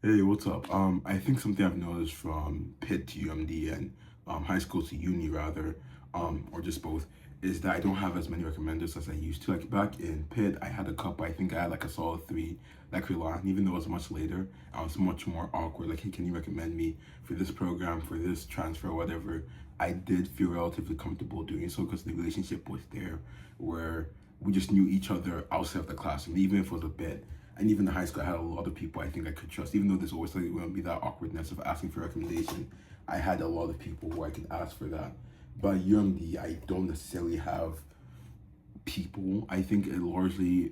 Hey, what's up? I think something I've noticed from Pitt to UMD and high school to uni rather, or just both, is that I don't have as many recommenders as I used to. Like back in Pitt, I had a couple. I think I had like a solid three, like Rely. Even though it was much later, I was much more awkward. Like, hey, can you recommend me for this program, for this transfer, whatever? I did feel relatively comfortable doing so because the relationship was there, where we just knew each other outside of the classroom, even if it was a bit. And even in high school, I had a lot of people I think I could trust, even though there's always like going to be that awkwardness of asking for recommendation. I had a lot of people who I could ask for that. But UMD, I don't necessarily have people. I think it largely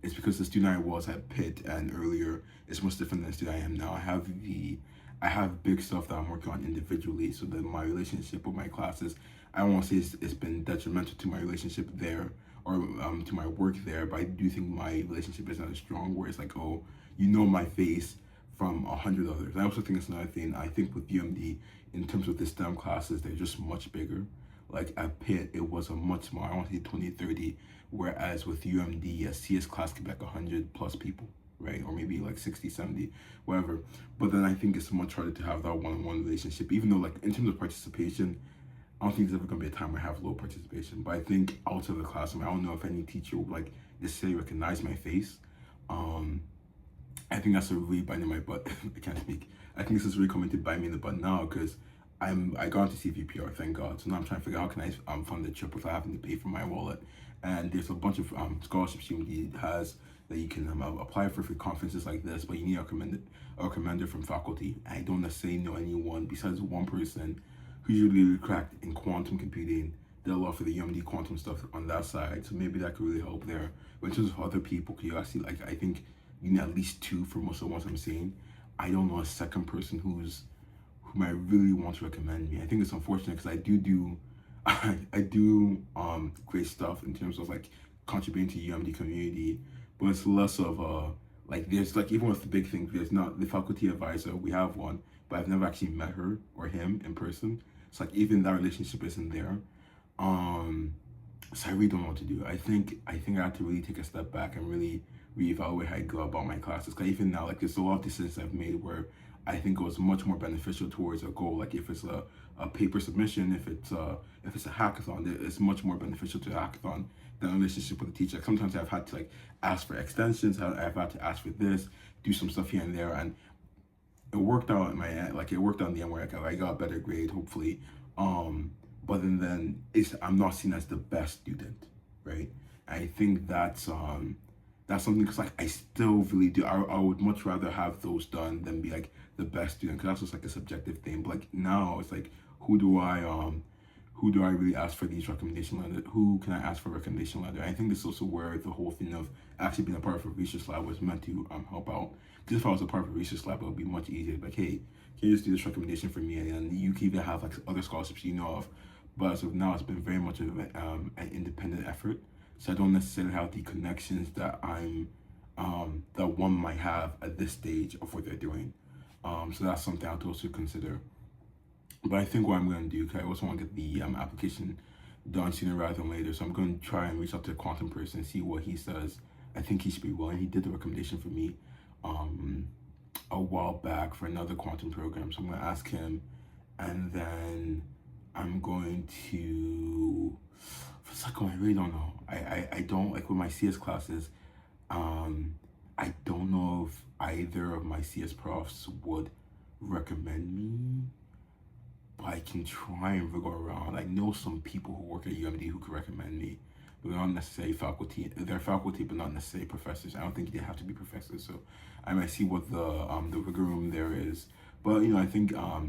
it's because the student I was at Pitt and earlier is much different than the student I am now. I have big stuff that I'm working on individually, so that my relationship with my classes, I don't want to say it's been detrimental to my relationship there or to my work there, but I do think my relationship isn't as strong where it's like, oh, you know my face from 100 others. I also think it's another thing. I think with UMD, in terms of the STEM classes, they're just much bigger. Like at Pitt, it was a much smaller, I want to say 20, 30, whereas with UMD, a CS class could be like 100 plus people, right? Or maybe like 60, 70, whatever. But then I think it's much harder to have that one-on-one relationship, even though like in terms of participation, I don't think there's ever gonna be a time where I have low participation. But I think outside of the classroom, I don't know if any teacher would like necessarily recognize my face. Um, I think that's a really biting my butt. I can't speak. I think this is really coming to bite me in the butt now because I got into CVPR, thank God. So now I'm trying to figure out how can I fund the trip without having to pay for my wallet. And there's a bunch of scholarships UMD has that you can apply for conferences like this, but you need a recommender from faculty. I don't necessarily know anyone besides one person who's really cracked in quantum computing. Did a lot for the UMD quantum stuff on that side, so maybe that could really help there. But in terms of other people, could you actually like I think you need at least two for most of the ones I'm seeing. I don't know a second person whom I really want to recommend me. I think it's unfortunate because I do great stuff in terms of like contributing to UMD community, but it's less of a like there's like even with the big thing, there's not the faculty advisor, we have one, but I've never actually met her or him in person. So like even that relationship isn't there. Um so I really don't know what to do. I think I have to really take a step back and really reevaluate how I go about my classes. Cause even now, like there's a lot of decisions I've made where I think it was much more beneficial towards a goal. Like if it's a paper submission, if it's a hackathon, it's much more beneficial to a hackathon than a relationship with a teacher. Like sometimes I've had to like ask for extensions, I've had to ask for this, do some stuff here and there, and it worked out in my end. Like it worked out in the end where I got a better grade, hopefully. But then it's I'm not seen as the best student, right? I think that's something because like I still really do. I would much rather have those done than be like the best student because that's just like a subjective thing. But like now it's like who do I who do I really ask for these recommendation letters? Who can I ask for a recommendation letter? I think this is also where the whole thing of actually being a part of a research lab was meant to help out. Because if I was a part of a research lab, it would be much easier. Like, hey, can you just do this recommendation for me? And you can even have like other scholarships you know of. But as of now, it's been very much of an independent effort. So I don't necessarily have the connections that that one might have at this stage of what they're doing. So that's something I have to also consider. But I think what I'm going to do, because I also want to get the application done sooner rather than later. So I'm going to try and reach out to a quantum person and see what he says. I think he should be willing. He did the recommendation for me a while back for another quantum program. So I'm going to ask him, and then I'm going to. For a second, I really don't know. I don't like with my CS classes. I don't know if either of my CS profs would recommend me, but I can try and wiggle around. I know some people who work at UMD who could recommend me, but they're not necessarily faculty. They're faculty, but not necessarily professors. I don't think they have to be professors. So I might see what the wiggle room there is. But you know, I think all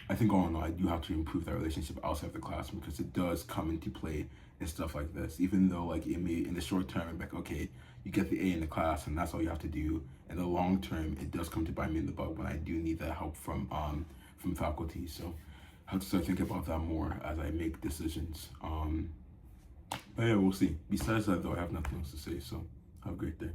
in all, I do have to improve that relationship outside of the classroom because it does come into play and stuff like this. Even though like it may in the short term, I'm like okay, you get the A in the class and that's all you have to do. In the long term, it does come to bite me in the butt when I do need that help from faculty. So I have to start thinking about that more as I make decisions. But yeah, we'll see. Besides that, though, I have nothing else to say. So have a great day.